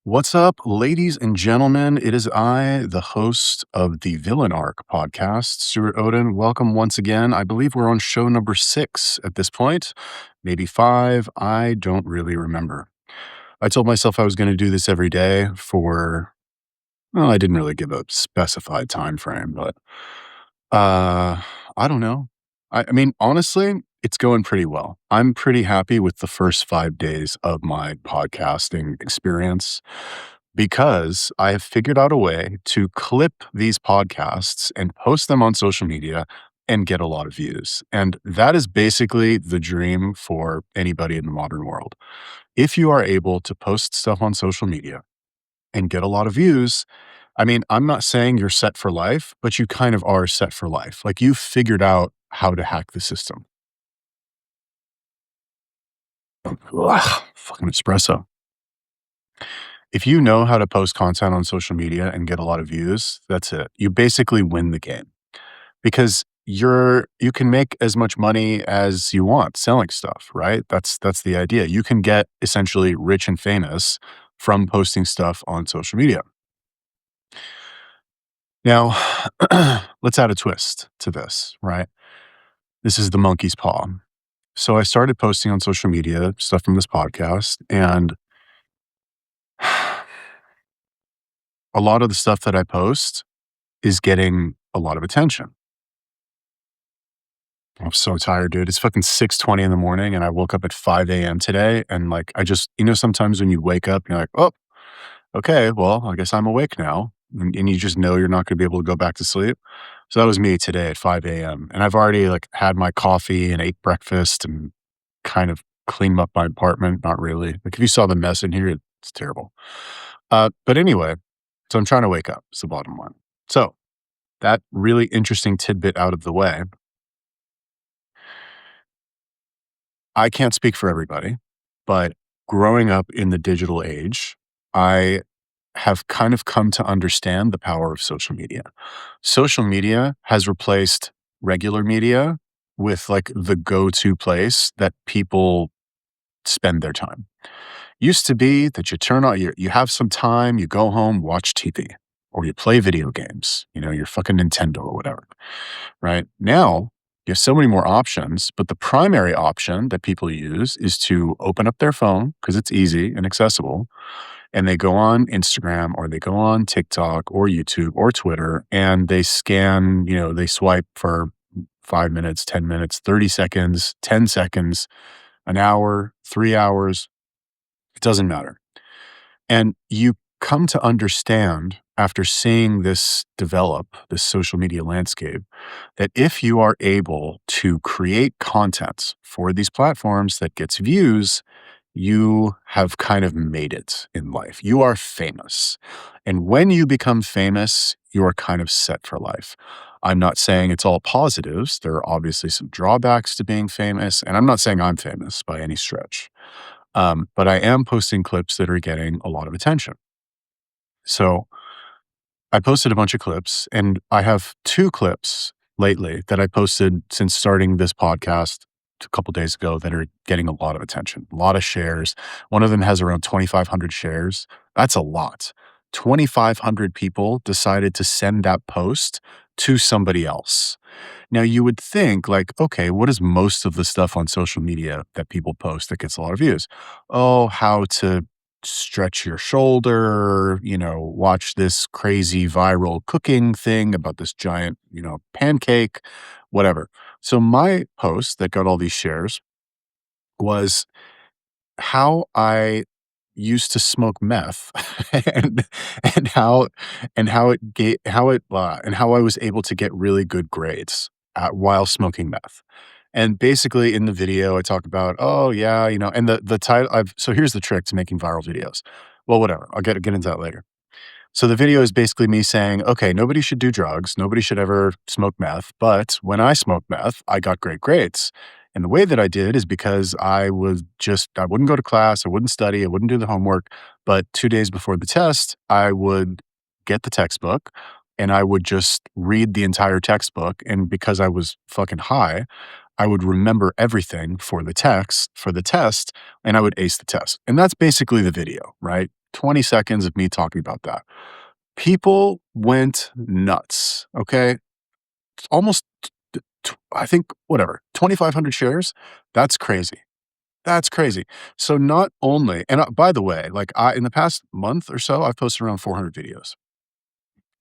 What's up, ladies and gentlemen? It is I, the host of the Villain Arc podcast, Stuart Oden. Welcome once again. I believe we're on show number 6 at this point, maybe 5. I don't really remember. I told myself I was going to do this every day well, I didn't really give a specified time frame, but uh, I don't know. I mean, honestly, it's going pretty well. I'm pretty happy with the first 5 days of my podcasting experience because I have figured out a way to clip these podcasts and post them on social media and get a lot of views. And that is basically the dream for anybody in the modern world. If you are able to post stuff on social media and get a lot of views, I mean, I'm not saying you're set for life, but you kind of are set for life. Like you've figured out how to hack the system. Ugh, fucking espresso. If you know how to post content on social media and get a lot of views, that's it. You basically win the game because you can make as much money as you want selling stuff, right? That's the idea. You can get essentially rich and famous from posting stuff on social media. Now, let's add a twist to this, right? This is the monkey's paw. So I started posting on social media stuff from this podcast, and a lot of the stuff that I post is getting a lot of attention. I'm so tired, dude. It's fucking 6:20 in the morning, and I woke up at 5 a.m. today, and, like, sometimes when you wake up, you're like, "Oh, okay, well, I guess I'm awake now," and you just know you're not gonna be able to go back to sleep. So that was me today at 5 a.m., and I've already, like, had my coffee and ate breakfast and kind of cleaned up my apartment. Not really. Like, if you saw the mess in here, it's terrible. But anyway, so I'm trying to wake up, is the bottom line. So, that really interesting tidbit out of the way, I can't speak for everybody, but growing up in the digital age, I have kind of come to understand the power of social media. Social media has replaced regular media with like the go-to place that people spend their time. Used to be that you turn on, you have some time, you go home, watch TV, or you play video games, your fucking Nintendo or whatever. Right? Now, you have so many more options, but the primary option that people use is to open up their phone because it's easy and accessible, and they go on Instagram or they go on TikTok or YouTube or Twitter, and they scan, they swipe for 5 minutes, 10 minutes, 30 seconds, 10 seconds, an hour, 3 hours. It doesn't matter. And you come to understand after seeing this develop, this social media landscape, that if you are able to create content for these platforms that gets views, you have kind of made it in life. You are famous. And when you become famous, you are kind of set for life. I'm not saying it's all positives. There are obviously some drawbacks to being famous. And I'm not saying I'm famous by any stretch. But I am posting clips that are getting a lot of attention. So I posted a bunch of clips, and I have 2 clips lately that I posted since starting this podcast a couple days ago that are getting a lot of attention, a lot of shares. One of them has around 2,500 shares. That's a lot. 2,500 people decided to send that post to somebody else. Now, you would think, like, okay, what is most of the stuff on social media that people post that gets a lot of views? Oh, how to stretch your shoulder, watch this crazy viral cooking thing about this giant, pancake, whatever. So my post that got all these shares was how I used to smoke meth and and how and how I was able to get really good grades while smoking meth. And basically in the video I talk about, oh yeah, and the title so here's the trick to making viral videos. Well, whatever. I'll get into that later. So the video is basically me saying, okay, nobody should do drugs. Nobody should ever smoke meth. But when I smoked meth, I got great grades. And the way that I did is because I wouldn't go to class. I wouldn't study. I wouldn't do the homework. But 2 days before the test, I would get the textbook and I would just read the entire textbook. And because I was fucking high, I would remember everything for the test, and I would ace the test. And that's basically the video, right? 20 seconds of me talking about that. People went nuts, okay? Almost, I think, whatever, 2,500 shares? That's crazy. That's crazy. So not only and, by the way, like, in the past month or so, I've posted around 400 videos.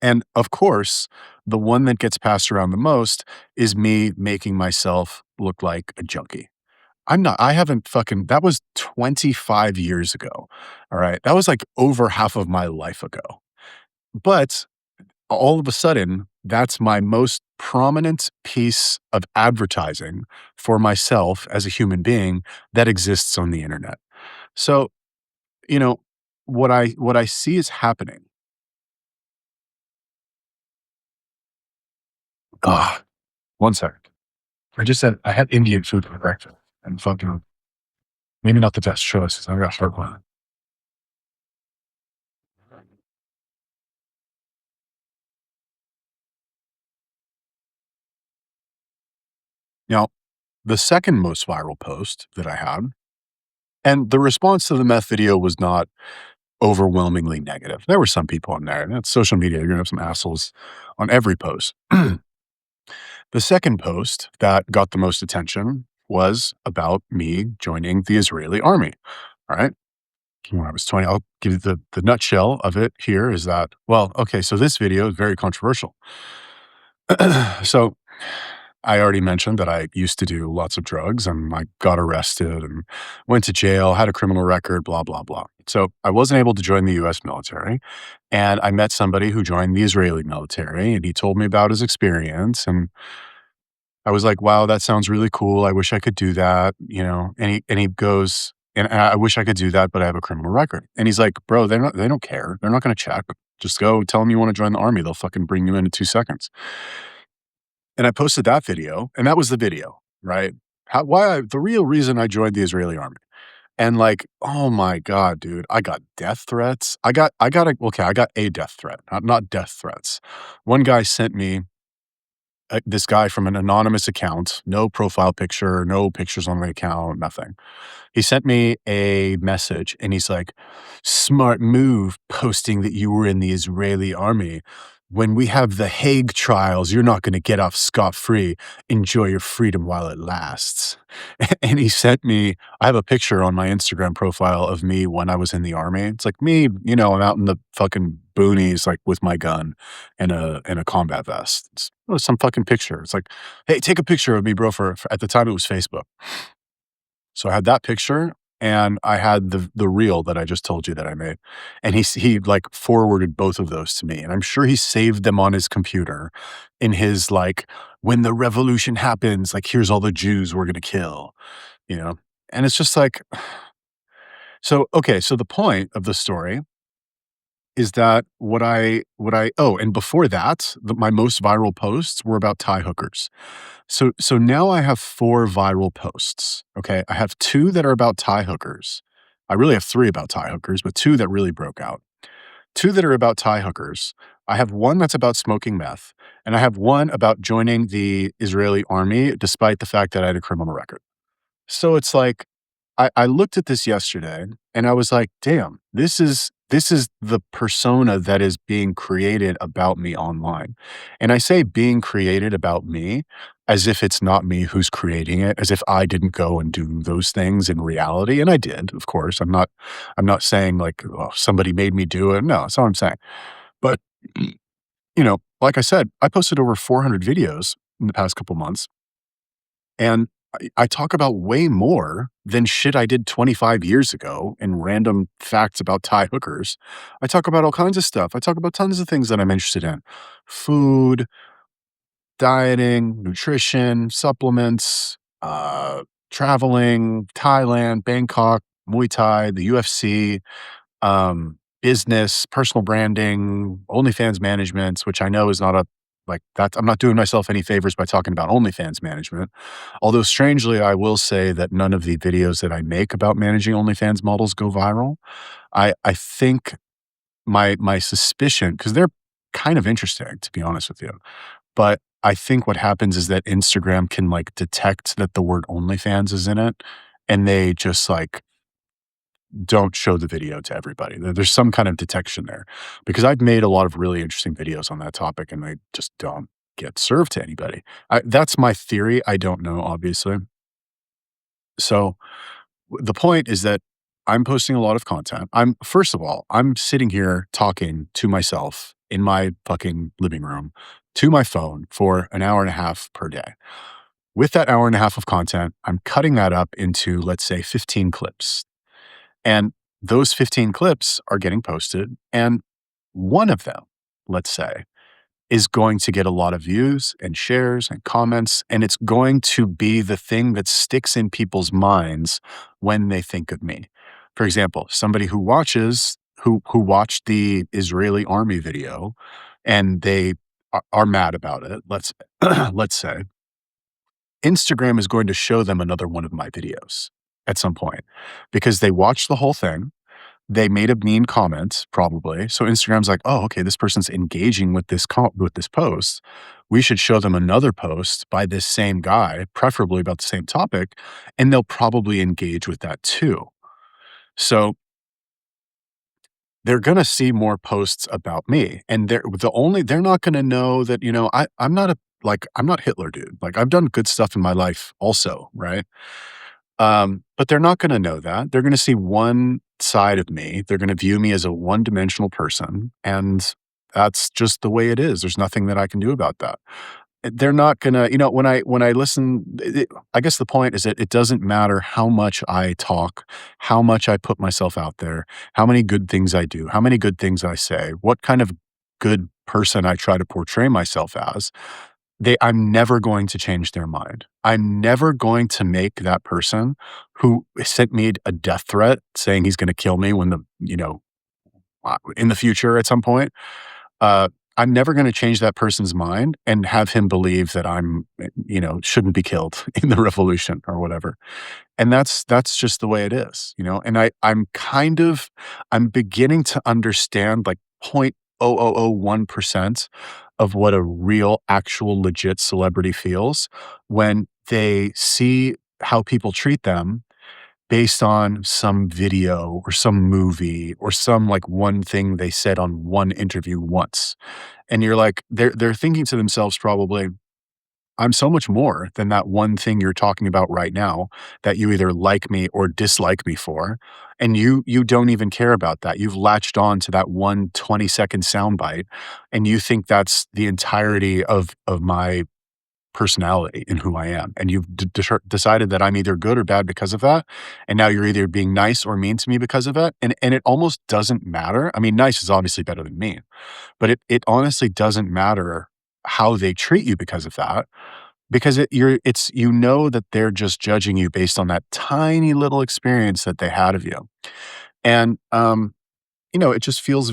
And, of course, the one that gets passed around the most is me making myself look like a junkie. I haven't fucking that was 25 years ago, all right? That was, like, over half of my life ago. But all of a sudden, that's my most prominent piece of advertising for myself as a human being that exists on the internet. So, you know, what I see is happening. Ah, one second. I just said I had Indian food for breakfast and fucking maybe not the best choice. I got heartburn. Now, the second most viral post that I had, and the response to the meth video was not overwhelmingly negative. There were some people on there, and it's social media. You're gonna have some assholes on every post. The second post that got the most attention was about me joining the Israeli army. All right. When I was 20, I'll give you the nutshell of it here is that, well, okay, so this video is very controversial. So I already mentioned that I used to do lots of drugs and I got arrested and went to jail, had a criminal record, blah, blah, blah. So I wasn't able to join the US military. And I met somebody who joined the Israeli military and he told me about his experience. And I was like, wow, that sounds really cool. I wish I could do that, and he goes, and I wish I could do that, but I have a criminal record. And he's like, bro, they don't care. They're not going to check. Just go tell them you want to join the army. They'll fucking bring you in 2 seconds. And I posted that video, and that was the video, right? The real reason I joined the Israeli army. And like, oh my God, dude, I got death threats. I got a death threat, not death threats. One guy sent me this guy from an anonymous account, no profile picture, no pictures on the account, nothing. He sent me a message and he's like, smart move posting that you were in the Israeli army. When we have the Hague trials, you're not going to get off scot free. Enjoy your freedom while it lasts. And he sent me, I have a picture on my Instagram profile of me when I was in the army. It's like me, I'm out in the fucking boonies, like with my gun and a combat vest. It was some fucking picture. It's like, hey, take a picture of me, bro. For at the time it was Facebook. So I had that picture and I had the reel that I just told you that I made. And he like forwarded both of those to me. And I'm sure he saved them on his computer in his like, when the revolution happens, like here's all the Jews we're gonna kill, you know? And it's just like, so okay, so the point of the story is that and before that, my most viral posts were about Thai hookers. So now I have 4 viral posts, okay? I have 2 that are about Thai hookers. I really have 3 about Thai hookers, but 2 that really broke out. 2 that are about Thai hookers. I have 1 that's about smoking meth, and I have 1 about joining the Israeli army despite the fact that I had a criminal record. So it's like, I looked at this yesterday and I was like, damn, this is the persona that is being created about me online. And I say being created about me as if it's not me who's creating it, as if I didn't go and do those things in reality. And I did, of course. I'm not saying like, oh, somebody made me do it. No, that's not what I'm saying. But like I said, I posted over 400 videos in the past couple months. And I talk about way more than shit I did 25 years ago and random facts about Thai hookers. I talk about all kinds of stuff. I talk about tons of things that I'm interested in. Food, dieting, nutrition, supplements, traveling, Thailand, Bangkok, Muay Thai, the UFC, business, personal branding, OnlyFans management, which I know is not a like that. I'm not doing myself any favors by talking about OnlyFans management. Although strangely, I will say that none of the videos that I make about managing OnlyFans models go viral. I think my suspicion, because they're kind of interesting, to be honest with you. But I think what happens is that Instagram can like detect that the word OnlyFans is in it, and they just like don't show the video to everybody. There's some kind of detection there because I've made a lot of really interesting videos on that topic and they just don't get served to anybody. That's my theory. I don't know, obviously. So the point is that I'm posting a lot of content. First of all, I'm sitting here talking to myself in my fucking living room to my phone for an hour and a half per day. With that hour and a half of content, I'm cutting that up into, let's say, 15 clips. And those 15 clips are getting posted. And one of them, let's say, is going to get a lot of views and shares and comments. And it's going to be the thing that sticks in people's minds when they think of me. For example, somebody who watched the Israeli army video and they are mad about it, let's say, Instagram is going to show them another one of my videos at some point because they watched the whole thing. They made a mean comment, probably. So Instagram's like, "Oh, okay, this person's engaging with this post. We should show them another post by this same guy, preferably about the same topic, and they'll probably engage with that too." So they're gonna see more posts about me, and they're not gonna know that, I'm not Hitler, dude. Like, I've done good stuff in my life also, right? But they're not gonna know that. They're gonna see one side of me. They're gonna view me as a one-dimensional person, and that's just the way it is. There's nothing that I can do about that. They're not gonna when I listen, I guess the point is that it doesn't matter how much I talk, how much I put myself out there, how many good things I do, how many good things I say, what kind of good person I try to portray myself as. I'm never going to change their mind. I'm never going to make that person who sent me a death threat saying he's gonna kill me in the future at some point. uh, I'm never gonna change that person's mind and have him believe that shouldn't be killed in the revolution or whatever. And that's just the way it is. And I'm beginning to understand like 0.0001% of what a real, actual, legit celebrity feels when they see how people treat them based on some video or some movie or some like one thing they said on one interview once. And you're like, they're thinking to themselves probably, I'm so much more than that one thing you're talking about right now that you either like me or dislike me for. And you don't even care about that. You've latched on to that one 20-second soundbite and you think that's the entirety of my personality and who I am. And you've decided that I'm either good or bad because of that. And now you're either being nice or mean to me because of it. And it almost doesn't matter. I mean, nice is obviously better than mean, but it honestly doesn't matter how they treat you because of that. Because that they're just judging you based on that tiny little experience that they had of you. And, it just feels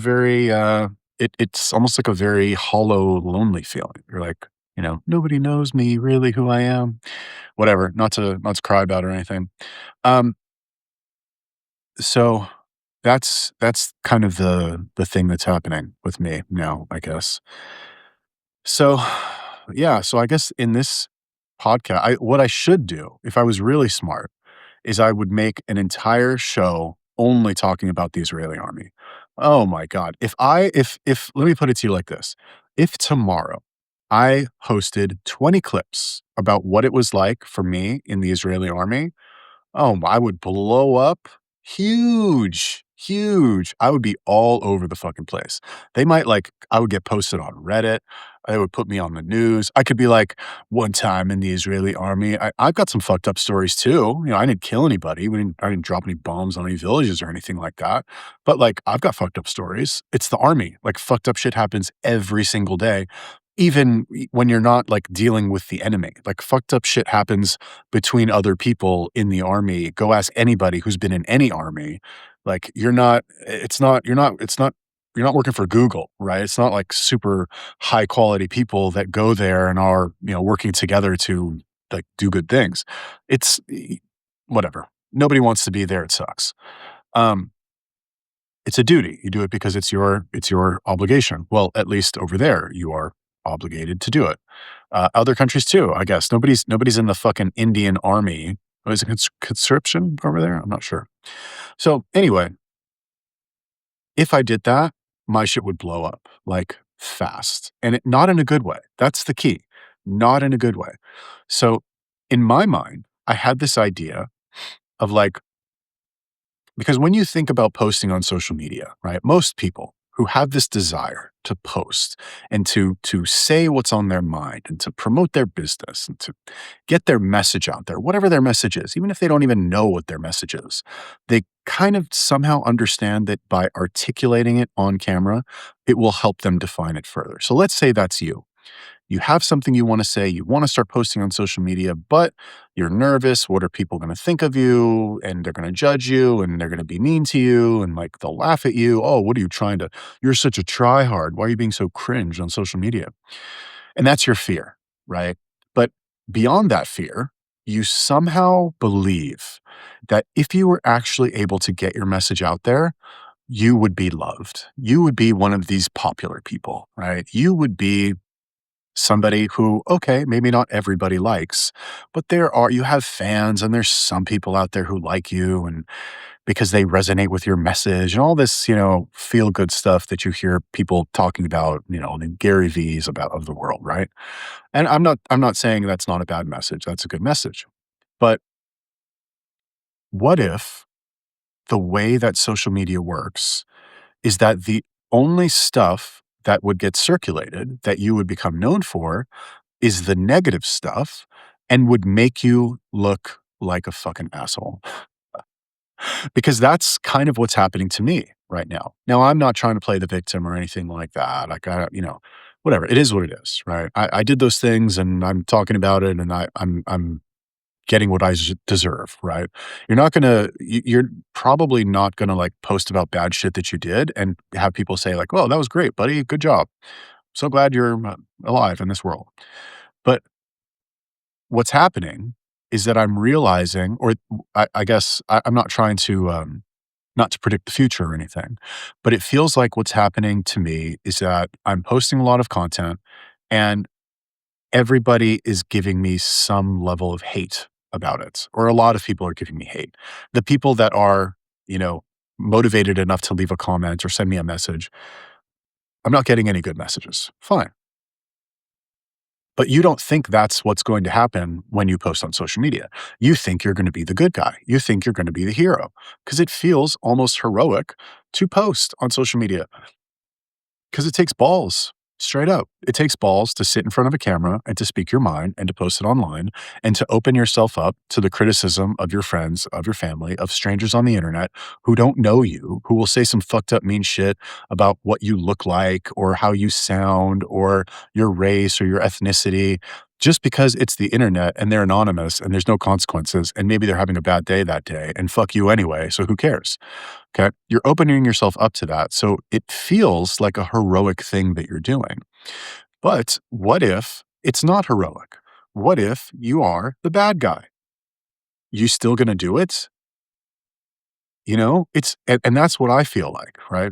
it's almost like a very hollow, lonely feeling. You're like, nobody knows me really who I am, whatever, not to cry about or anything. Um, so that's kind of the thing that's happening with me now, I guess. So, yeah, so I guess in this podcast, what I should do if I was really smart is I would make an entire show only talking about the Israeli army. Oh my God. If let me put it to you like this. If tomorrow I hosted 20 clips about what it was like for me in the Israeli army, oh, I would blow up huge, huge. I would be all over the fucking place. I would get posted on Reddit. They would put me on the news. I could be like, one time in the Israeli army, I've got some fucked up stories too. I didn't kill anybody. I didn't drop any bombs on any villages or anything like that. But like, I've got fucked up stories. It's the army. Like, fucked up shit happens every single day. Even when you're not like dealing with the enemy, like fucked up shit happens between other people in the army. Go ask anybody who's been in any army. Like you're not working for Google, right? It's not like super high quality people that go there and are, working together to like do good things. Whatever. Nobody wants to be there. It sucks. Um, it's a duty. You do it because it's your obligation. Well, at least over there, you are obligated to do it. Other countries too, I guess. Nobody's in the fucking Indian army Oh, is it conscription over there? I'm not sure. So anyway, if I did that, my shit would blow up like fast and not in a good way. That's the key. Not in a good way. So in my mind, I had this idea of like, because when you think about posting on social media, right? Most people who have this desire to post and to say what's on their mind and to promote their business and to get their message out there, whatever their message is, even if they don't even know what their message is, they kind of somehow understand that by articulating it on camera, it will help them define it further. So let's say that's you. You have something you want to say, you want to start posting on social media, but you're nervous. What are people going to think of you? And they're going to judge you and they're going to be mean to you and like they'll laugh at you. Oh, what are you trying to? You're such a try hard. Why are you being so cringe on social media? And that's your fear, right? But beyond that fear, you somehow believe that if you were actually able to get your message out there, you would be loved. You would be one of these popular people, right? You would be somebody who, okay, maybe not everybody likes, but you have fans and there's some people out there who like you and because they resonate with your message and all this, feel good stuff that you hear people talking about, the Gary V's of the world, right? And I'm not saying that's not a bad message. That's a good message. But what if the way that social media works is that the only stuff that would get circulated that you would become known for is the negative stuff and would make you look like a fucking asshole. Because that's kind of what's happening to me right now. Now, I'm not trying to play the victim or anything like that. Like, whatever. It is what it is, right? I did those things and I'm talking about it and I'm getting what I deserve, right? You're probably not gonna like post about bad shit that you did and have people say like, "Oh, that was great, buddy. Good job. So glad you're alive in this world." But what's happening is that I'm realizing, or I guess I'm not trying to, not to predict the future or anything, but it feels like what's happening to me is that I'm posting a lot of content and everybody is giving me some level of hate about it, or a lot of people are giving me hate. The people that are, you know, motivated enough to leave a comment or send me a message, I'm not getting any good messages. Fine. But you don't think that's what's going to happen when you post on social media. You think you're going to be the good guy. You think you're going to be the hero because it feels almost heroic to post on social media. Because it takes balls, straight up. It takes balls to sit in front of a camera and to speak your mind and to post it online and to open yourself up to the criticism of your friends, of your family, of strangers on the internet who don't know you, who will say some fucked up mean shit about what you look like or how you sound or your race or your ethnicity. Just because it's the internet and they're anonymous and there's no consequences, and maybe they're having a bad day that day, and fuck you anyway, so who cares? Okay. You're opening yourself up to that. So it feels like a heroic thing that you're doing. But what if it's not heroic? What if you are the bad guy? You still going to do it? And that's what I feel like, right?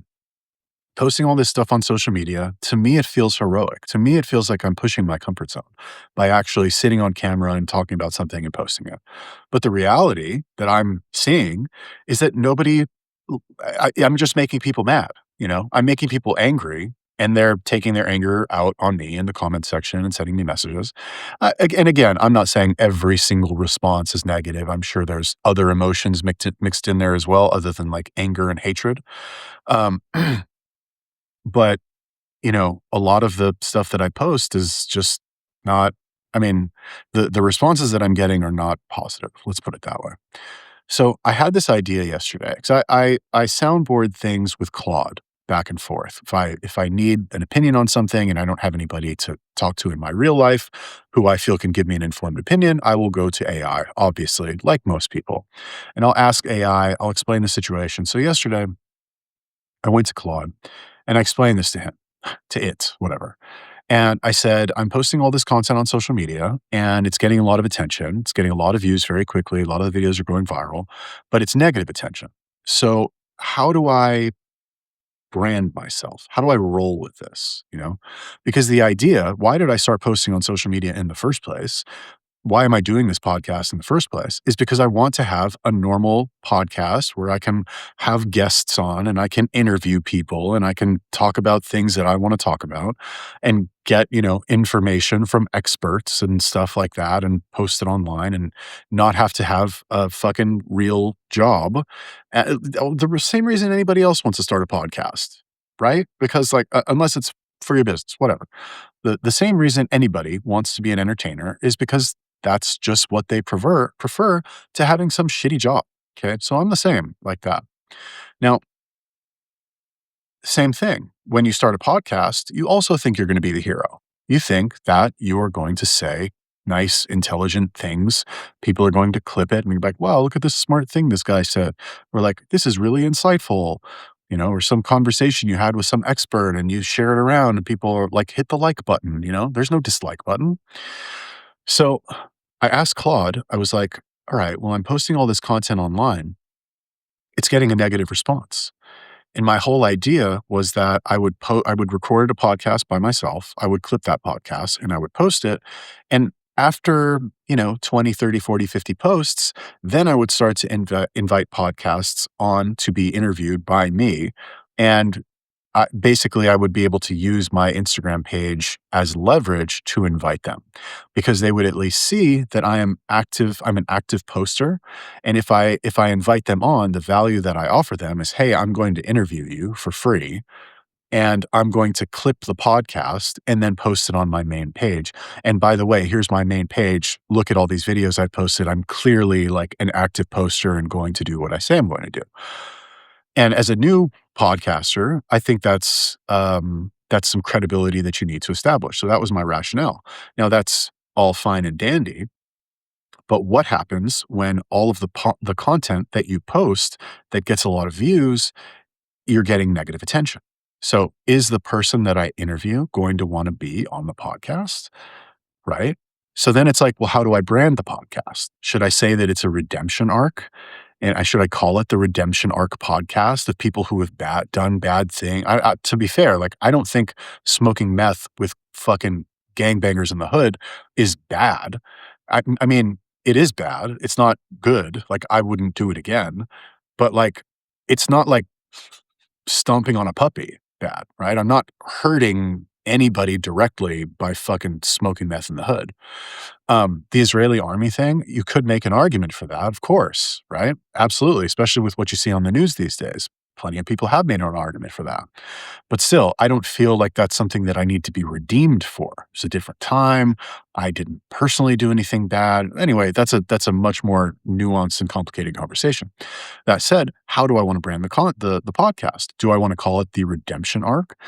Posting all this stuff on social media, to me, it feels heroic. To me, it feels like I'm pushing my comfort zone by actually sitting on camera and talking about something and posting it. But the reality that I'm seeing is that I'm just making people mad. I'm making people angry and they're taking their anger out on me in the comment section and sending me messages. And again, I'm not saying every single response is negative. I'm sure there's other emotions mixed in there as well, other than like anger and hatred. Um, but a lot of the stuff that I post is just not, I mean, the responses that I'm getting are not positive. Let's put it that way. So I had this idea yesterday because I soundboard things with Claude back and forth. If I need an opinion on something and I don't have anybody to talk to in my real life who I feel can give me an informed opinion, I will go to AI, obviously, like most people. And I'll ask AI, I'll explain the situation. So yesterday I went to Claude and I explained this to him, to it, whatever. And I said, I'm posting all this content on social media and it's getting a lot of attention. It's getting a lot of views very quickly. A lot of the videos are going viral, but it's negative attention. So how do I brand myself? How do I roll with this? Because the idea, why did I start posting on social media in the first place? why am I doing this podcast in the first place? Is because I want to have a normal podcast where I can have guests on and I can interview people and I can talk about things that I want to talk about and get, information from experts and stuff like that and post it online and not have to have a fucking real job. The same reason anybody else wants to start a podcast, right? Because like, unless it's for your business, whatever. The same reason anybody wants to be an entertainer is because that's just what they prefer to having some shitty job. Okay. So I'm the same like that. Now, same thing. When you start a podcast, you also think you're going to be the hero. You think that you are going to say nice, intelligent things. People are going to clip it and be like, wow, look at this smart thing this guy said. Or like, this is really insightful. Or some conversation you had with some expert and you share it around and people are like, hit the like button, there's no dislike button. So I asked Claude, I was like, all right, well, I'm posting all this content online. It's getting a negative response. And my whole idea was that I would record a podcast by myself. I would clip that podcast and I would post it. And after, 20, 30, 40, 50 posts, then I would start to invite podcasts on to be interviewed by me. And basically, I would be able to use my Instagram page as leverage to invite them because they would at least see that I am active. I'm an active poster. And if I invite them on, the value that I offer them is, hey, I'm going to interview you for free. And I'm going to clip the podcast and then post it on my main page. And by the way, here's my main page. Look at all these videos I posted. I'm clearly like an active poster and going to do what I say I'm going to do. And as a new podcaster, I think that's some credibility that you need to establish. So that was my rationale. Now that's all fine and dandy, but what happens when all of the content that you post that gets a lot of views, you're getting negative attention? So is the person that I interview going to want to be on the podcast? Right? So then it's like, well, how do I brand the podcast? Should I say that it's a redemption arc? And should I call it the Redemption Arc podcast of people who have done bad thing? To be fair, like I don't think smoking meth with fucking gangbangers in the hood is bad. I mean, it is bad. It's not good. Like I wouldn't do it again. But like, it's not like stomping on a puppy bad, right? I'm not hurting anybody directly by fucking smoking meth in the hood. The Israeli army thing, you could make an argument for that, of course, right? Absolutely, especially with what you see on the news these days. Plenty of people have made an argument for that. But still, I don't feel like that's something that I need to be redeemed for. It's a different time. I didn't personally do anything bad. Anyway, that's a much more nuanced and complicated conversation. That said, how do I want to brand the podcast? Do I want to call it the Redemption Arc?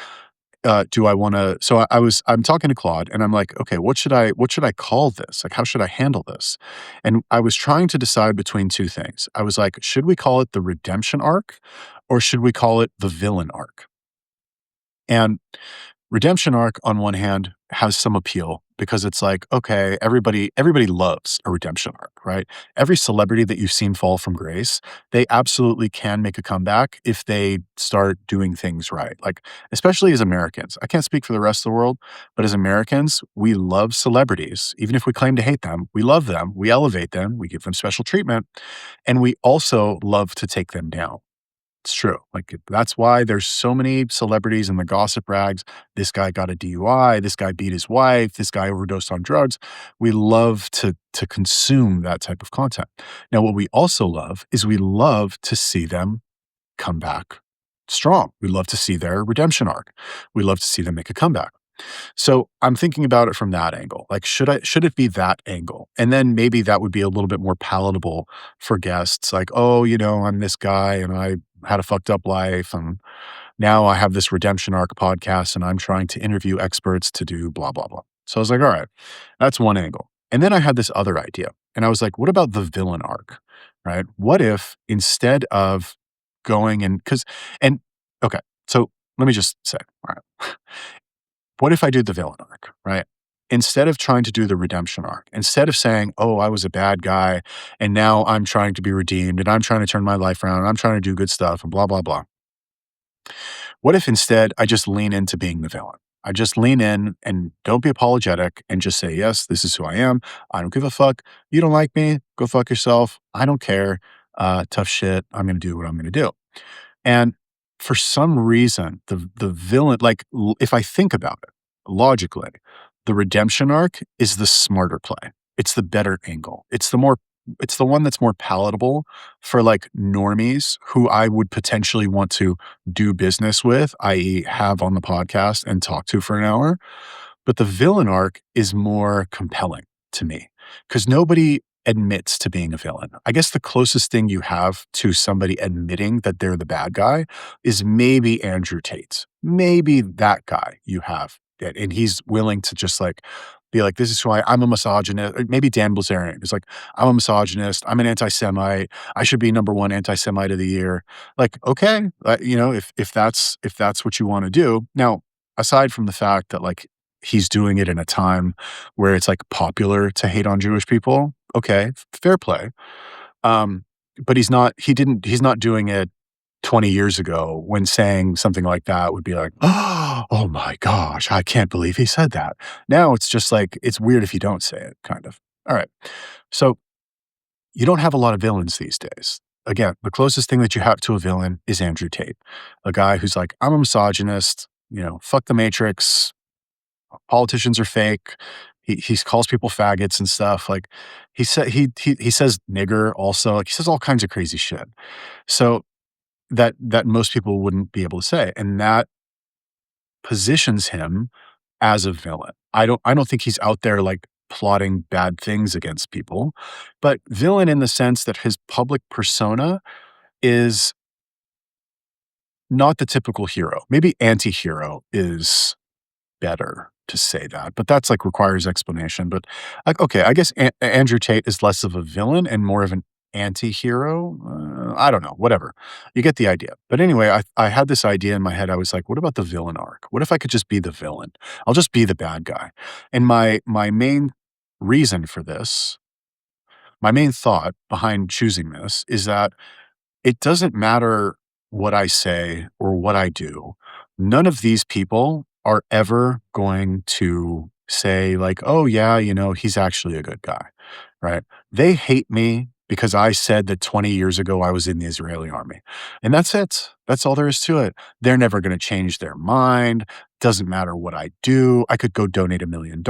Do I want to? So I'm talking to Claude and I'm like, okay, what should I call this? Like, how should I handle this? And I was trying to decide between two things. I was like, should we call it the redemption arc or should we call it the villain arc? And redemption arc on one hand has some appeal because it's like, okay, everybody loves a redemption arc, right? Every celebrity that you've seen fall from grace, they absolutely can make a comeback if they start doing things right. Like, especially as Americans. I can't speak for the rest of the world, but as Americans, we love celebrities. Even if we claim to hate them, we love them, we elevate them, we give them special treatment, and we also love to take them down. It's true. Like, that's why there's so many celebrities in the gossip rags. This guy got a DUI. This guy beat his wife. This guy overdosed on drugs. We love to consume that type of content. Now, what we also love is we love to see them come back strong. We love to see their redemption arc. We love to see them make a comeback. So I'm thinking about it from that angle. Like, should it be that angle? And then maybe that would be a little bit more palatable for guests. Like, oh, I'm this guy and I had a fucked up life. And now I have this redemption arc podcast and I'm trying to interview experts to do blah, blah, blah. So I was like, all right, that's one angle. And then I had this other idea. And I was like, what about the villain arc? Right? What if instead of going and okay, so let me just say, all right. What if I do the villain arc, right? Instead of trying to do the redemption arc, instead of saying, oh, I was a bad guy and now I'm trying to be redeemed and I'm trying to turn my life around and I'm trying to do good stuff and blah, blah, blah. What if instead I just lean into being the villain? I just lean in and don't be apologetic and just say, yes, this is who I am. I don't give a fuck. You don't like me? Go fuck yourself. I don't care. Tough shit. I'm going to do what I'm going to do. And for some reason, the villain, like, if I think about it logically, the redemption arc is the smarter play. It's the better angle. It's the one that's more palatable for like normies who I would potentially want to do business with, i.e., have on the podcast and talk to for an hour. But the villain arc is more compelling to me because nobody admits to being a villain. I guess the closest thing you have to somebody admitting that they're the bad guy is maybe Andrew Tate. Maybe that guy you have, and he's willing to just like be like, this is who I'm a misogynist. Or maybe Dan Bilzerian is like, I'm a misogynist. I'm an anti-Semite. I should be number one anti-Semite of the year. Like, okay, if that's what you want to do. Now, aside from the fact that like he's doing it in a time where it's like popular to hate on Jewish people. Okay, fair play. Um, but he's not doing it 20 years ago when saying something like that would be like, oh my gosh, I can't believe he said that. Now it's just like, it's weird if you don't say it, kind of. All right. So you don't have a lot of villains these days. Again, the closest thing that you have to a villain is Andrew Tate, a guy who's like, I'm a misogynist, fuck the Matrix, politicians are fake. He calls people faggots and stuff. Like he says nigger also. Like he says all kinds of crazy shit. So that most people wouldn't be able to say, and that positions him as a villain. I don't think he's out there like plotting bad things against people, but villain in the sense that his public persona is not the typical hero. Maybe anti-hero is better to say that, but that's like requires explanation. But like, okay, I guess Andrew Tate is less of a villain and more of an anti-hero. I don't know, whatever. You get the idea. But anyway, I had this idea in my head. I was like, what about the villain arc? What if I could just be the villain? I'll just be the bad guy. And my main reason for this, my main thought behind choosing this is that it doesn't matter what I say or what I do. None of these people are ever going to say like, "Oh yeah, he's actually a good guy." Right? They hate me because I said that 20 years ago I was in the Israeli army. And that's it. That's all there is to it. They're never going to change their mind. Doesn't matter what I do. I could go donate $1 million.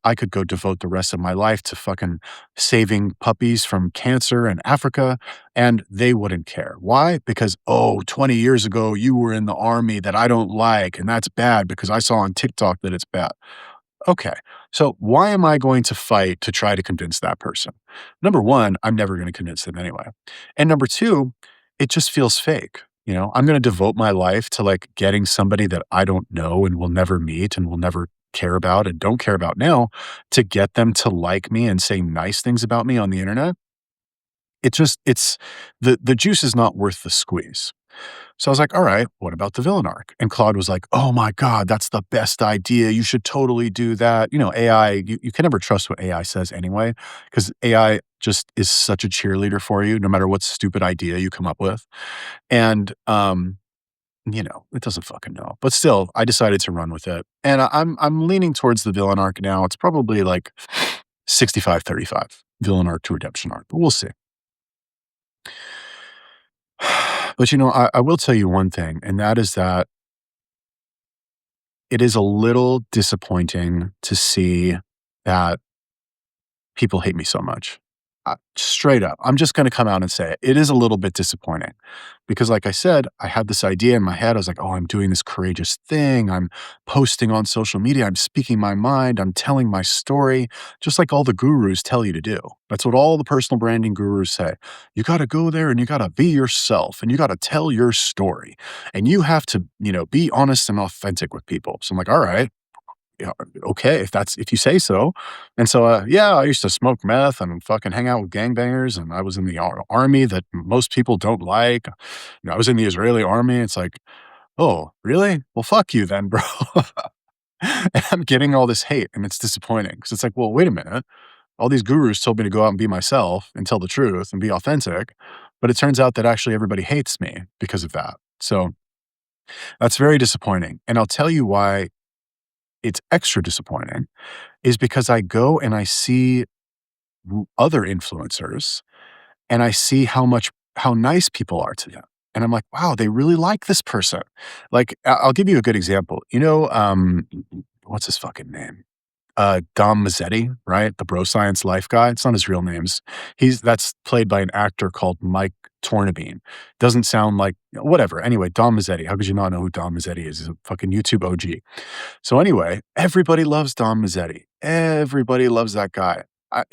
I could go devote the rest of my life to fucking saving puppies from cancer in Africa, and they wouldn't care. Why? Because, 20 years ago, you were in the army that I don't like, and that's bad because I saw on TikTok that it's bad. Okay. So why am I going to fight to try to convince that person? Number one, I'm never going to convince them anyway. And number two, it just feels fake. I'm going to devote my life to like getting somebody that I don't know and will never meet and will never care about and don't care about now to get them to like me and say nice things about me on the internet. It's the juice is not worth the squeeze. So I was like, all right, what about the villain arc? And Claude was like, oh my God, that's the best idea. You should totally do that. AI, you can never trust what AI says anyway, because AI just is such a cheerleader for you, no matter what stupid idea you come up with. And, it doesn't fucking know. But still, I decided to run with it. And I'm leaning towards the villain arc now. It's probably like 65-35 villain arc to redemption arc, but we'll see. But I will tell you one thing, and that is that it is a little disappointing to see that people hate me so much. Straight up, I'm just going to come out and say it. It is a little bit disappointing because, like I said, I had this idea in my head. I was like, oh, I'm doing this courageous thing. I'm posting on social media. I'm speaking my mind. I'm telling my story, just like all the gurus tell you to do. That's what all the personal branding gurus say. You got to go there and you got to be yourself and you got to tell your story and you have to, be honest and authentic with people. So I'm like, all right, yeah, okay, if you say so. And so, yeah, I used to smoke meth and fucking hang out with gangbangers, and I was in the army that most people don't like. I was in the Israeli army. It's like, oh, really? Well, fuck you then, bro. And I'm getting all this hate, and it's disappointing because it's like, well, wait a minute. All these gurus told me to go out and be myself and tell the truth and be authentic, but it turns out that actually everybody hates me because of that. So that's very disappointing. And I'll tell you why it's extra disappointing is because I go and I see other influencers and I see how nice people are to them. And I'm like, wow, they really like this person. Like, I'll give you a good example. What's his fucking name? Dom Mazzetti, right? The bro science life guy. It's not his real names. That's played by an actor called Mike Tornabene. Doesn't sound like whatever. Anyway, Dom Mazzetti. How could you not know who Dom Mazzetti is? He's a fucking YouTube OG. So anyway, everybody loves Dom Mazzetti. Everybody loves that guy.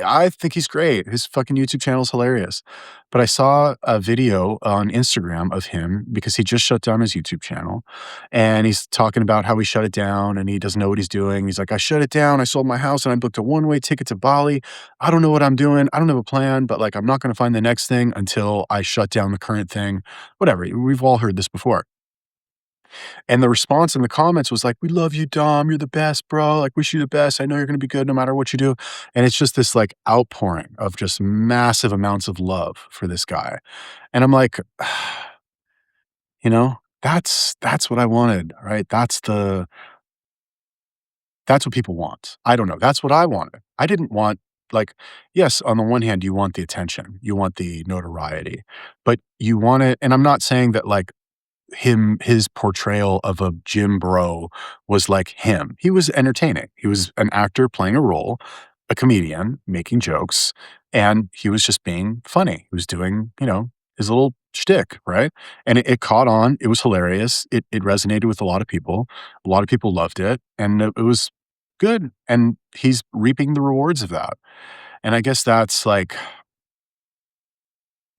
I think he's great. His fucking YouTube channel is hilarious. But I saw a video on Instagram of him because he just shut down his YouTube channel and he's talking about how he shut it down and he doesn't know what he's doing. He's like, I shut it down. I sold my house and I booked a one-way ticket to Bali. I don't know what I'm doing. I don't have a plan, but like, I'm not going to find the next thing until I shut down the current thing. Whatever. We've all heard this before. And the response in the comments was like, "We love you, Dom. You're the best, bro. Like, wish you the best. I know you're gonna be good no matter what you do." And it's just this like outpouring of just massive amounts of love for this guy. And I'm like, that's what I wanted, right? That's what people want. I don't know. That's what I wanted. I didn't want like, yes, on the one hand, you want the attention, you want the notoriety, but you want it. And I'm not saying that like his portrayal of a gym bro was like him. He was entertaining. He was an actor playing a role, a comedian making jokes, and he was just being funny. He was doing, his little shtick, right? And it caught on. It was hilarious. It resonated with a lot of people. A lot of people loved it, and it was good. And he's reaping the rewards of that. And I guess that's like,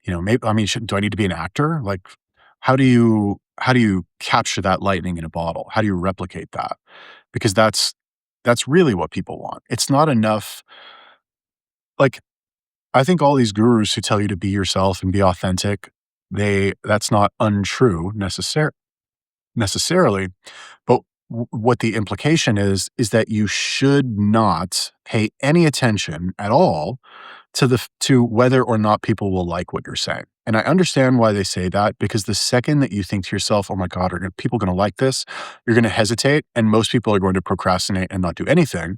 maybe I mean, do I need to be an actor? Like, how do you capture that lightning in a bottle? How do you replicate that? Because that's really what people want. It's not enough. Like, I think all these gurus who tell you to be yourself and be authentic, that's not untrue necessarily, but what the implication is that you should not pay any attention at all to whether or not people will like what you're saying. And I understand why they say that because the second that you think to yourself, "Oh my god, are people going to like this?" You're going to hesitate, and most people are going to procrastinate and not do anything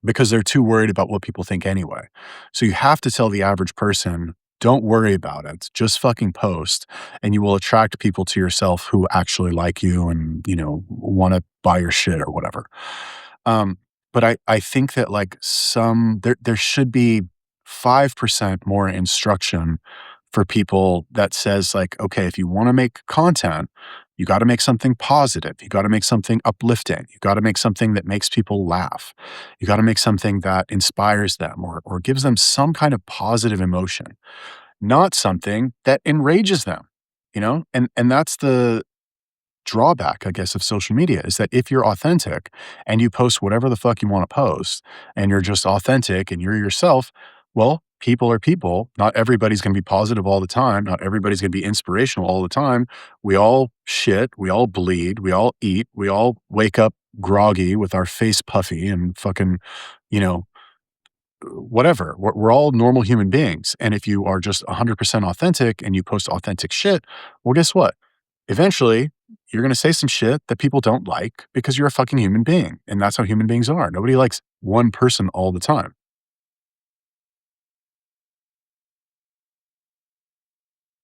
because they're too worried about what people think anyway. So you have to tell the average person, "Don't worry about it. Just fucking post," and you will attract people to yourself who actually like you and, want to buy your shit or whatever. Um, but I think that like there should be 5% more instruction for people that says like, okay, if you want to make content, you got to make something positive. You got to make something uplifting. You got to make something that makes people laugh. You got to make something that inspires them or gives them some kind of positive emotion, not something that enrages them, And that's the drawback, I guess, of social media is that if you're authentic and you post whatever the fuck you want to post and you're just authentic and you're yourself, well, people are people. Not everybody's going to be positive all the time. Not everybody's going to be inspirational all the time. We all shit. We all bleed. We all eat. We all wake up groggy with our face puffy and fucking, you know, whatever. We're all normal human beings. And if you are just 100% authentic and you post authentic shit, well, guess what? Eventually, you're going to say some shit that people don't like because you're a fucking human being. And that's how human beings are. Nobody likes one person all the time.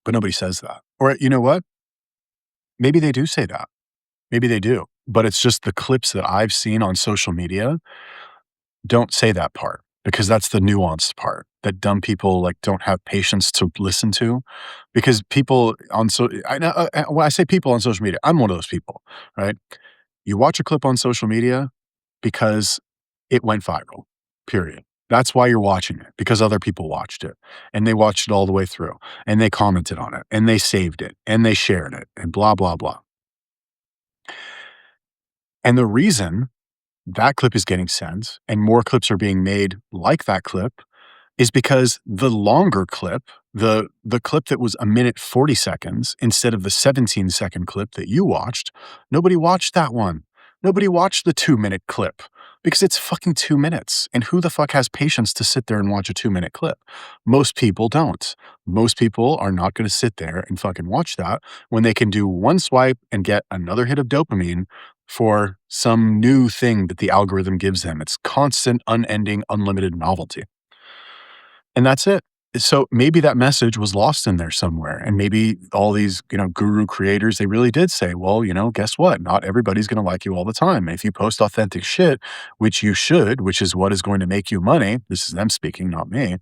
But nobody says that. Or you know what? Maybe they do say that. Maybe they do. But it's just the clips that I've seen on social media don't say that part because that's the nuanced part that dumb people like don't have patience to listen to because people on I know when I say people on social media, I'm one of those people, right? You watch a clip on social media because it went viral. Period. That's why you're watching it because other people watched it and they watched it all the way through and they commented on it and they saved it and they shared it and blah blah blah. And the reason that clip is getting sent and more clips are being made like that clip is because the longer clip, the clip that was a minute 40 seconds instead of the 17-second clip that you watched, nobody watched that one. Nobody watched the 2-minute clip because it's fucking 2 minutes. And who the fuck has patience to sit there and watch a 2-minute clip? Most people don't. Most people are not going to sit there and fucking watch that when they can do one swipe and get another hit of dopamine for some new thing that the algorithm gives them. It's constant, unending, unlimited novelty. And that's it. So maybe that message was lost in there somewhere. And maybe all these, guru creators, they really did say, well, guess what? Not everybody's going to like you all the time. If you post authentic shit, which you should, which is what is going to make you money, this is them speaking, not me,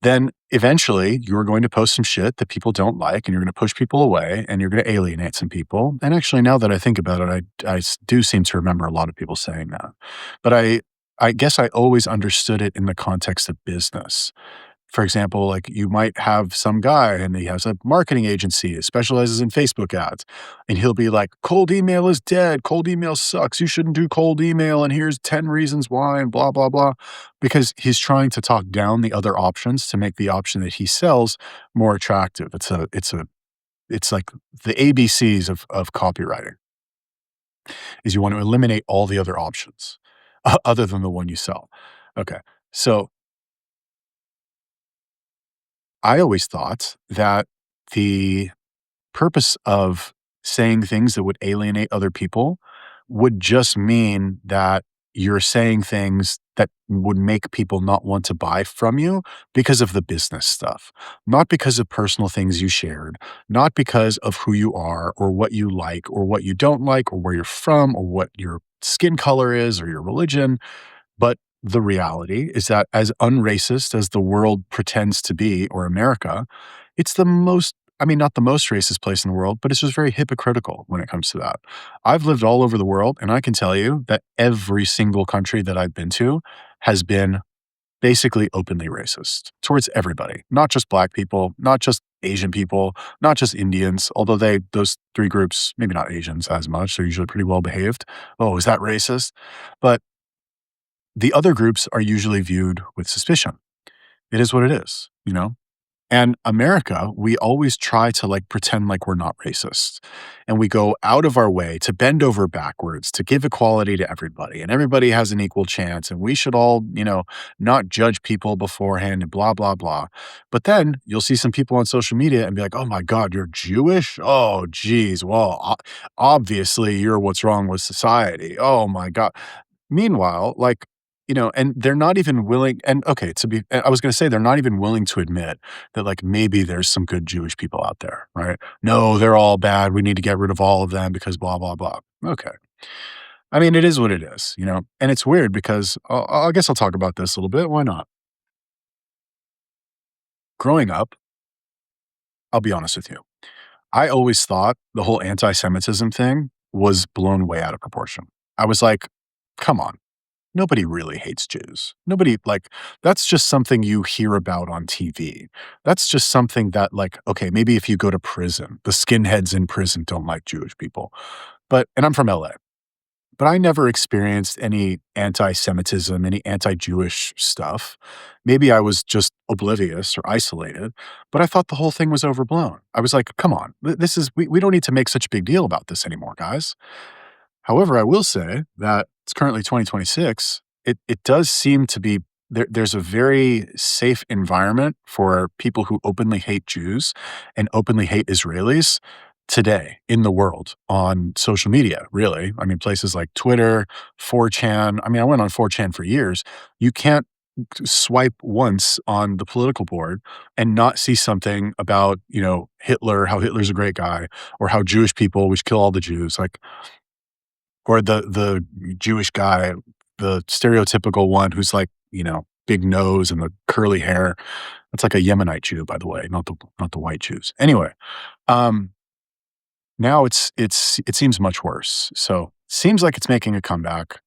then eventually you're going to post some shit that people don't like and you're going to push people away and you're going to alienate some people. And actually, now that I think about it, I do seem to remember a lot of people saying that. But I guess I always understood it in the context of business. For example, like you might have some guy and he has a marketing agency that specializes in Facebook ads. And he'll be like, cold email is dead. Cold email sucks. You shouldn't do cold email. And here's 10 reasons why and blah, blah, blah. Because he's trying to talk down the other options to make the option that he sells more attractive. It's like the ABCs of copywriting is you want to eliminate all the other options other than the one you sell. Okay. So I always thought that the purpose of saying things that would alienate other people would just mean that you're saying things that would make people not want to buy from you because of the business stuff, not because of personal things you shared, not because of who you are or what you like or what you don't like or where you're from or what your skin color is or your religion. But the reality is that as unracist as the world pretends to be, or America, it's the most, I mean, not the most racist place in the world, but it's just very hypocritical when it comes to that. I've lived all over the world, and I can tell you that every single country that I've been to has been basically openly racist towards everybody, not just Black people, not just Asian people, not just Indians, although those three groups, maybe not Asians as much, they're usually pretty well behaved. Oh, is that racist? But the other groups are usually viewed with suspicion. It is what it is. And America, we always try to like pretend like we're not racist. And we go out of our way to bend over backwards to give equality to everybody. And everybody has an equal chance. And we should all, not judge people beforehand and blah, blah, blah. But then you'll see some people on social media and be like, oh my God, you're Jewish? Oh, geez. Well, obviously you're what's wrong with society. Oh my God. Meanwhile, like, and they're not even willing, and okay, I was going to say they're not even willing to admit that like maybe there's some good Jewish people out there, right? No, they're all bad. We need to get rid of all of them because blah, blah, blah. Okay. I mean, it is what it is. And it's weird because I guess I'll talk about this a little bit. Why not? Growing up, I'll be honest with you. I always thought the whole anti-Semitism thing was blown way out of proportion. I was like, come on. Nobody really hates Jews. Nobody like that's just something you hear about on TV. That's just something that like, okay, maybe if you go to prison, the skinheads in prison don't like Jewish people. And I'm from LA, but I never experienced any anti-Semitism, any anti-Jewish stuff. Maybe I was just oblivious or isolated, but I thought the whole thing was overblown. I was like, come on, we don't need to make such a big deal about this anymore, guys. However, I will say that it's currently 2026. It does seem to be there's a very safe environment for people who openly hate Jews and openly hate Israelis today in the world on social media, really. I mean, places like Twitter, 4chan. I mean, I went on 4chan for years. You can't swipe once on the political board and not see something about, Hitler, how Hitler's a great guy, or how Jewish people, we should kill all the Jews. Like, or the Jewish guy, the stereotypical one who's like, big nose and the curly hair. That's like a Yemenite Jew, by the way, not the white Jews. Anyway, um, now it seems much worse. So seems like it's making a comeback.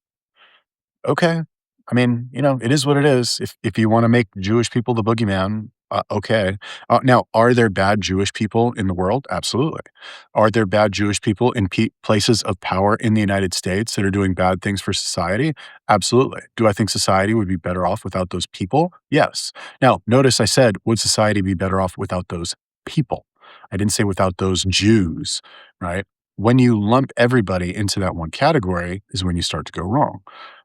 Okay. I mean, it is what it is. If you wanna make Jewish people the boogeyman, okay. Now, are there bad Jewish people in the world? Absolutely. Are there bad Jewish people in places of power in the United States that are doing bad things for society? Absolutely. Do I think society would be better off without those people? Yes. Now, notice I said, would society be better off without those people? I didn't say without those Jews, right? When you lump everybody into that one category is when you start to go wrong.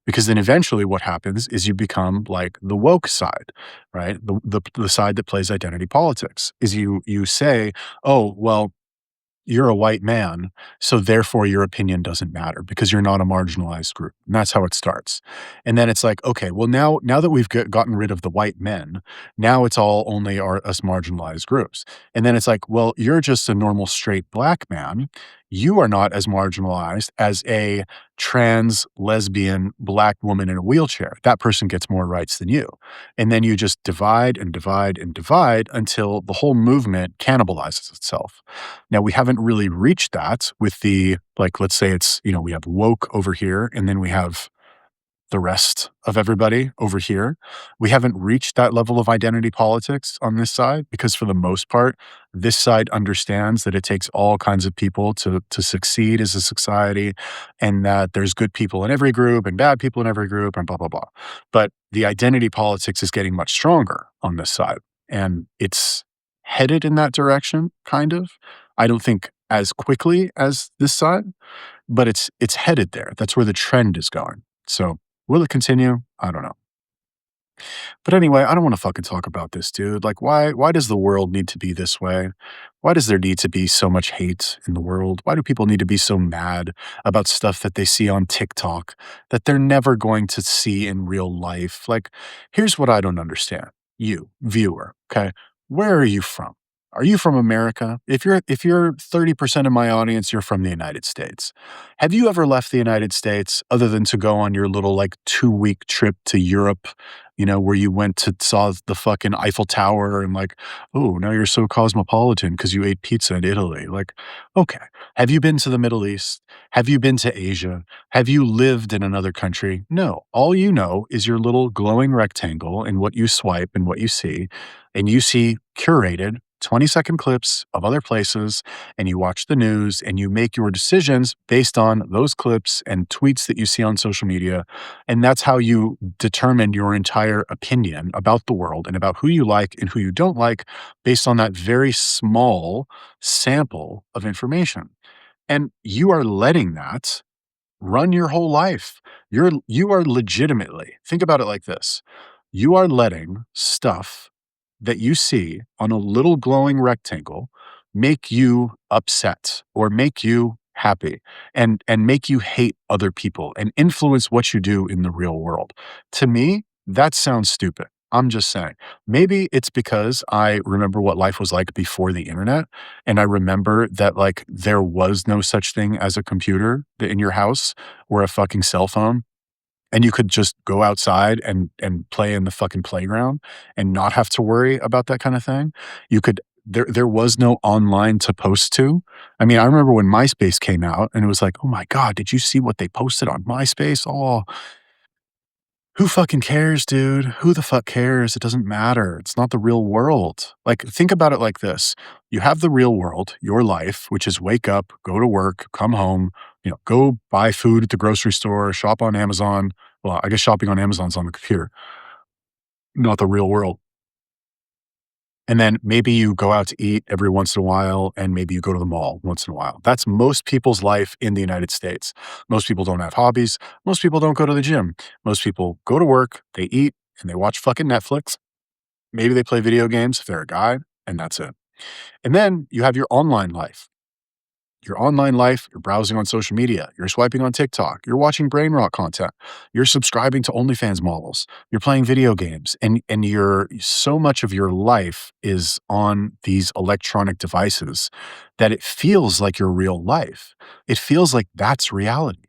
Because then eventually what happens is you become like the woke side, right? The side that plays identity politics is you say, oh, well, you're a white man, so therefore your opinion doesn't matter because you're not a marginalized group. And that's how it starts. And then it's like, okay, well now that we've gotten rid of the white men, now it's all only us marginalized groups. And then it's like, well, you're just a normal straight black man. You are not as marginalized as a trans lesbian black woman in a wheelchair. That person gets more rights than you. And then you just divide and divide and divide until the whole movement cannibalizes itself. Now, we haven't really reached that with like, let's say it's, we have woke over here, and then we have the rest of everybody over here. We haven't reached that level of identity politics on this side because for the most part, this side understands that it takes all kinds of people to succeed as a society and that there's good people in every group and bad people in every group and blah, blah, blah. But the identity politics is getting much stronger on this side and it's headed in that direction, kind of. I don't think as quickly as this side, but it's headed there. That's where the trend is going. So will it continue? I don't know. But anyway, I don't want to fucking talk about this, dude. Like, why does the world need to be this way? Why does there need to be so much hate in the world? Why do people need to be so mad about stuff that they see on TikTok that they're never going to see in real life? Like, here's what I don't understand. You, viewer, okay? Where are you from? Are you from America? If you're 30% of my audience, you're from the United States. Have you ever left the United States other than to go on your little like 2-week trip to Europe, where you went to saw the fucking Eiffel Tower and like, oh, now you're so cosmopolitan because you ate pizza in Italy. Like, okay. Have you been to the Middle East? Have you been to Asia? Have you lived in another country? No. All you know is your little glowing rectangle and what you swipe and what you see. And you see curated 20-second clips of other places and you watch the news and you make your decisions based on those clips and tweets that you see on social media. And that's how you determine your entire opinion about the world and about who you like and who you don't like based on that very small sample of information. And you are letting that run your whole life. You are legitimately, think about it like this. You are letting stuff that you see on a little glowing rectangle make you upset or make you happy and make you hate other people and influence what you do in the real world. To me, that sounds stupid. I'm just saying. Maybe it's because I remember what life was like before the internet and I remember that like there was no such thing as a computer in your house or a fucking cell phone and you could just go outside and play in the fucking playground and not have to worry about that kind of thing. You could there was no online to post to. I mean, I remember when MySpace came out and it was like, "Oh my god, did you see what they posted on MySpace?" Oh, who fucking cares, dude? Who the fuck cares? It doesn't matter. It's not the real world. Like, think about it like this. You have the real world, your life, which is wake up, go to work, come home, go buy food at the grocery store, shop on Amazon. Well, I guess shopping on Amazon's on the computer, not the real world. And then maybe you go out to eat every once in a while, and maybe you go to the mall once in a while. That's most people's life in the United States. Most people don't have hobbies. Most people don't go to the gym. Most people go to work, they eat, and they watch fucking Netflix. Maybe they play video games if they're a guy, and that's it. And then you have your online life. Your online life, you're browsing on social media, you're swiping on TikTok, you're watching brain rot content, you're subscribing to OnlyFans models, you're playing video games, and so much of your life is on these electronic devices that it feels like your real life. It feels like that's reality.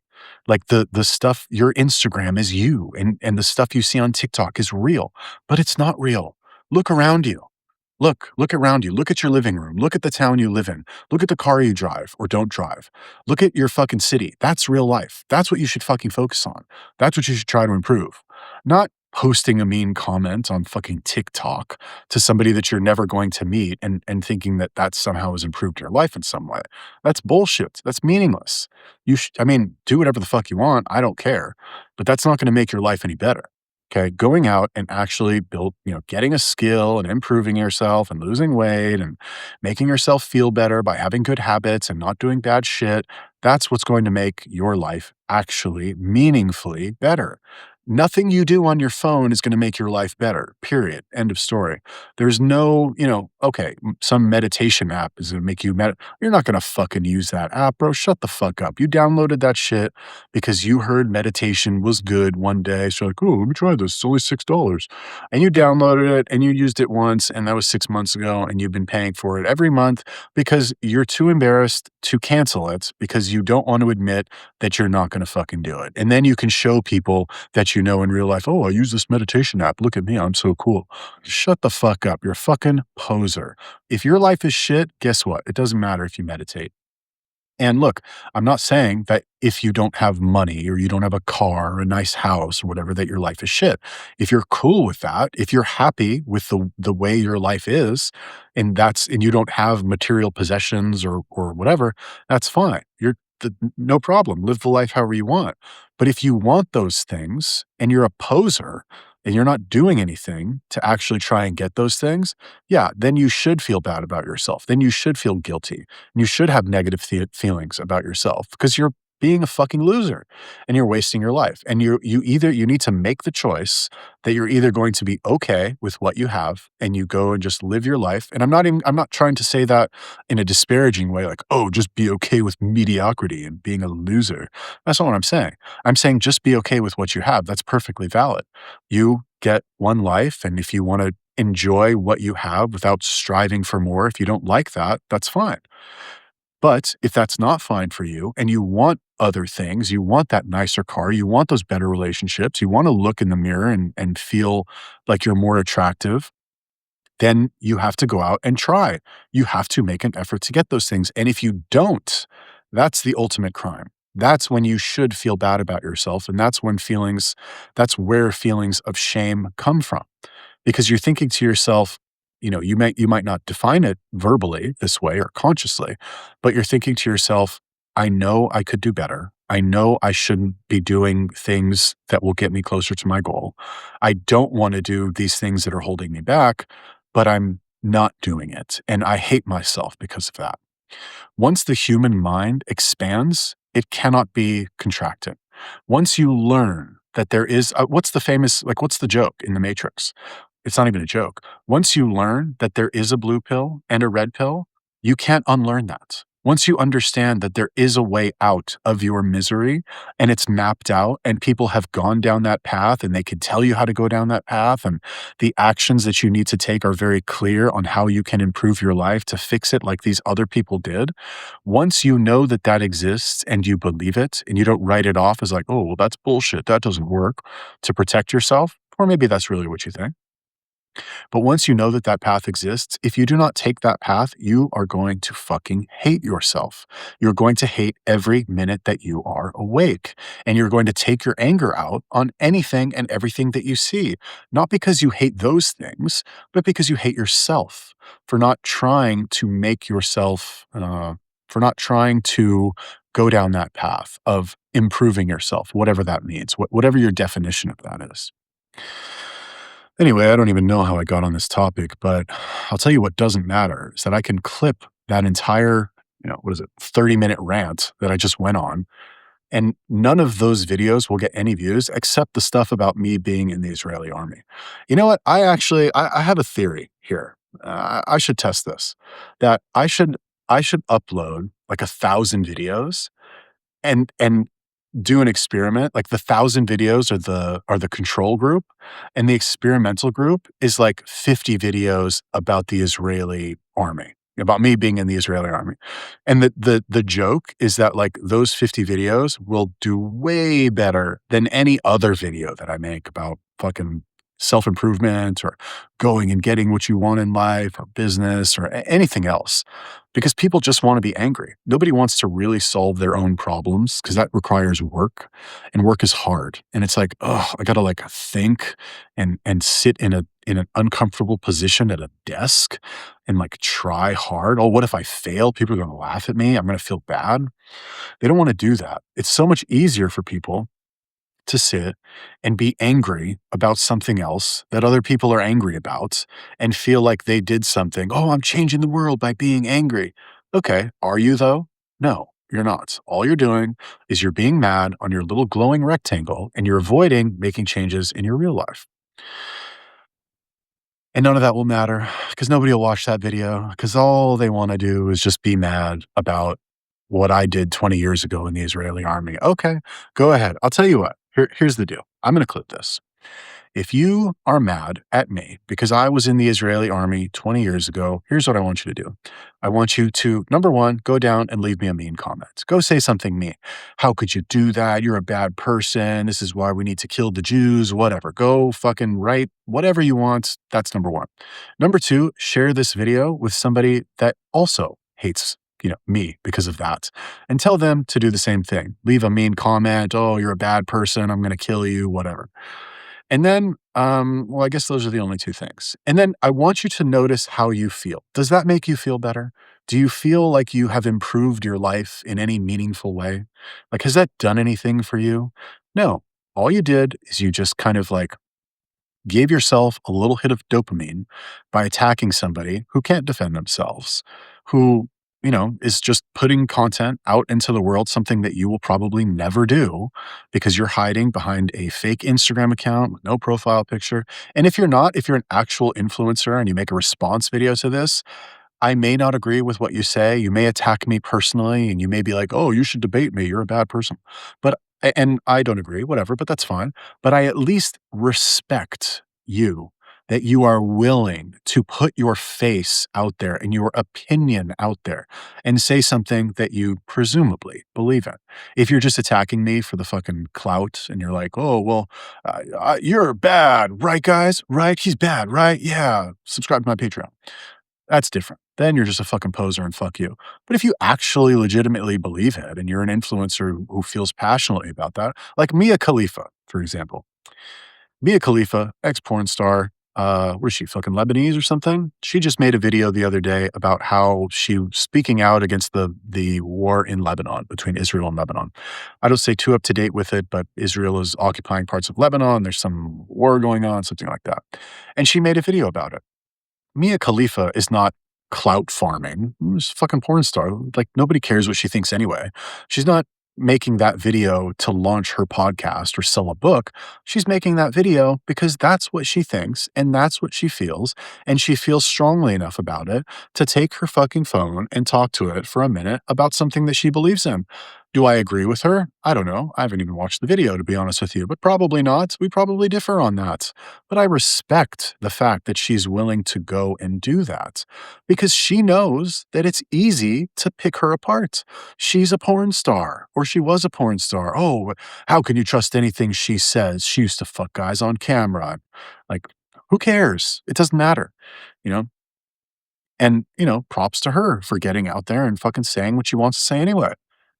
Like the stuff, your Instagram is you, and the stuff you see on TikTok is real, but it's not real. Look around you. Look around you. Look at your living room. Look at the town you live in. Look at the car you drive or don't drive. Look at your fucking city. That's real life. That's what you should fucking focus on. That's what you should try to improve. Not posting a mean comment on fucking TikTok to somebody that you're never going to meet and thinking that that somehow has improved your life in some way. That's bullshit. That's meaningless. I mean, do whatever the fuck you want. I don't care. But that's not going to make your life any better. Okay, going out and actually getting a skill and improving yourself and losing weight and making yourself feel better by having good habits and not doing bad shit. That's what's going to make your life actually meaningfully better. Nothing you do on your phone is going to make your life better, period. End of story. There's no, okay, some meditation app is going to make you You're not going to fucking use that app, bro. Shut the fuck up. You downloaded that shit because you heard meditation was good one day. So, like, oh, let me try this. It's only $6. And you downloaded it and you used it once, and that was 6 months ago, and you've been paying for it every month because you're too embarrassed to cancel it because you don't want to admit that you're not going to fucking do it. And then you can show people that you know in real life, oh, I use this meditation app. Look at me. I'm so cool. Shut the fuck up. You're a fucking poser. If your life is shit, guess what? It doesn't matter if you meditate. And look, I'm not saying that if you don't have money or you don't have a car or a nice house or whatever, that your life is shit. If you're cool with that, if you're happy with the way your life is, and you don't have material possessions or whatever, that's fine. No problem. Live the life however you want. But if you want those things and you're a poser and you're not doing anything to actually try and get those things, yeah, then you should feel bad about yourself. Then you should feel guilty. You should have negative feelings about yourself because you're being a fucking loser and you're wasting your life. And you need to make the choice that you're either going to be okay with what you have and you go and just live your life. And I'm not trying to say that in a disparaging way, like, oh, just be okay with mediocrity and being a loser. That's not what I'm saying. I'm saying just be okay with what you have. That's perfectly valid. You get one life, and if you want to enjoy what you have without striving for more, if you don't like that, that's fine. But if that's not fine for you and you want other things, you want that nicer car, you want those better relationships, you want to look in the mirror and feel like you're more attractive, then you have to go out and try. You have to make an effort to get those things. And if you don't, that's the ultimate crime. That's when you should feel bad about yourself. And that's where feelings of shame come from because you're thinking to yourself, you might not define it verbally this way or consciously, but you're thinking to yourself, I know I could do better. I know I shouldn't be doing things that will get me closer to my goal. I don't want to do these things that are holding me back, but I'm not doing it. And I hate myself because of that. Once the human mind expands, it cannot be contracted. Once you learn that there is, what's the joke in the Matrix? It's not even a joke. Once you learn that there is a blue pill and a red pill, you can't unlearn that. Once you understand that there is a way out of your misery and it's mapped out and people have gone down that path and they can tell you how to go down that path and the actions that you need to take are very clear on how you can improve your life to fix it like these other people did. Once you know that that exists and you believe it and you don't write it off as like, oh, well, that's bullshit. That doesn't work to protect yourself. Or maybe that's really what you think. But once you know that that path exists, if you do not take that path, you are going to fucking hate yourself. You're going to hate every minute that you are awake. And you're going to take your anger out on anything and everything that you see. Not because you hate those things, but because you hate yourself for not trying to for not trying to go down that path of improving yourself, whatever that means, whatever your definition of that is. Anyway, I don't even know how I got on this topic, but I'll tell you what doesn't matter is that I can clip that entire, 30-minute rant that I just went on, and none of those videos will get any views except the stuff about me being in the Israeli army. You know what? I have a theory here. I should test this, that I should upload like 1,000 videos and do an experiment. Like the 1,000 videos are the control group, and the experimental group is like 50 videos about the Israeli army, about me being in the Israeli army. And the joke is that like those 50 videos will do way better than any other video that I make about fucking self-improvement or going and getting what you want in life or business or anything else, because people just want to be angry. Nobody wants to really solve their own problems because that requires work, and work is hard. And it's like, oh, I got to like think and sit in an uncomfortable position at a desk and like try hard. Oh, what if I fail? People are going to laugh at me. I'm going to feel bad. They don't want to do that. It's so much easier for people to sit and be angry about something else that other people are angry about and feel like they did something. Oh, I'm changing the world by being angry. Okay. Are you though? No. you're not. All you're doing is you're being mad on your little glowing rectangle and you're avoiding making changes in your real life. And none of that will matter because nobody will watch that video because all they want to do is just be mad about what I did 20 years ago in the Israeli army. Okay, go ahead. I'll tell you what. Here's the deal. I'm going to clip this. If you are mad at me because I was in the Israeli army 20 years ago, here's what I want you to do. I want you to, number one, go down and leave me a mean comment. Go say something mean. How could you do that? You're a bad person. This is why we need to kill the Jews, whatever. Go fucking write whatever you want. That's number one. Number two, share this video with somebody that also hates me because of that and tell them to do the same thing. Leave a mean comment. Oh, you're a bad person. I'm going to kill you, whatever. And then, well, I guess those are the only 2 things. And then I want you to notice how you feel. Does that make you feel better? Do you feel like you have improved your life in any meaningful way? Like, has that done anything for you? No. All you did is you just kind of like gave yourself a little hit of dopamine by attacking somebody who can't defend themselves, who, is just putting content out into the world, something that you will probably never do because you're hiding behind a fake Instagram account with no profile picture. And if you're not, if you're an actual influencer and you make a response video to this, I may not agree with what you say. You may attack me personally and you may be like, "Oh, you should debate me. You're a bad person." But and I don't agree, whatever, but that's fine. But I at least respect you that you are willing to put your face out there and your opinion out there and say something that you presumably believe in. If you're just attacking me for the fucking clout and you're like, "Oh, well, you're bad, right, guys? Right? He's bad, right? Yeah. Subscribe to my Patreon." That's different. Then you're just a fucking poser and fuck you. But if you actually legitimately believe it and you're an influencer who feels passionately about that, like Mia Khalifa, for example. Mia Khalifa, ex-porn star, was she fucking Lebanese or something? She just made a video the other day about how she was speaking out against the war in Lebanon, between Israel and Lebanon. I don't stay too up to date with it, but Israel is occupying parts of Lebanon. There's some war going on, something like that. And she made a video about it. Mia Khalifa is not clout farming. She's a fucking porn star. Like, nobody cares what she thinks anyway. She's not making that video to launch her podcast or sell a book. She's making that video because that's what she thinks and that's what she feels. And she feels strongly enough about it to take her fucking phone and talk to it for a minute about something that she believes in. Do I agree with her? I don't know. I haven't even watched the video, to be honest with you, but probably not. We probably differ on that. But I respect the fact that she's willing to go and do that because she knows that it's easy to pick her apart. She's a porn star, or she was a porn star. Oh, how can you trust anything she says? She used to fuck guys on camera. Like, who cares? It doesn't matter, you know? And, props to her for getting out there and fucking saying what she wants to say anyway.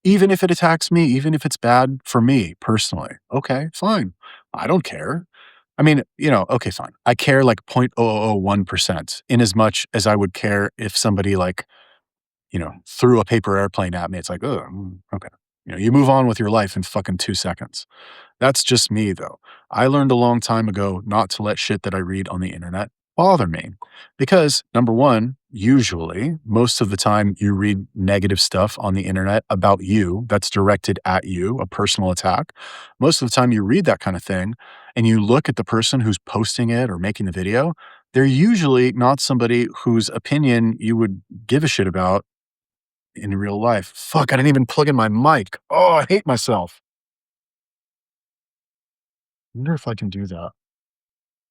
Even if it attacks me, even if it's bad for me personally. Okay, fine. I don't care. I mean, okay, fine. I care like 0.0001% in as much as I would care if somebody like, threw a paper airplane at me. It's like, oh, okay. You move on with your life in fucking 2 seconds. That's just me, though. I learned a long time ago not to let shit that I read on the internet bother me. Because, number one, usually, most of the time you read negative stuff on the internet about you that's directed at you, a personal attack. Most of the time you read that kind of thing and you look at the person who's posting it or making the video, they're usually not somebody whose opinion you would give a shit about in real life. Fuck, I didn't even plug in my mic. Oh, I hate myself. I wonder if I can do that.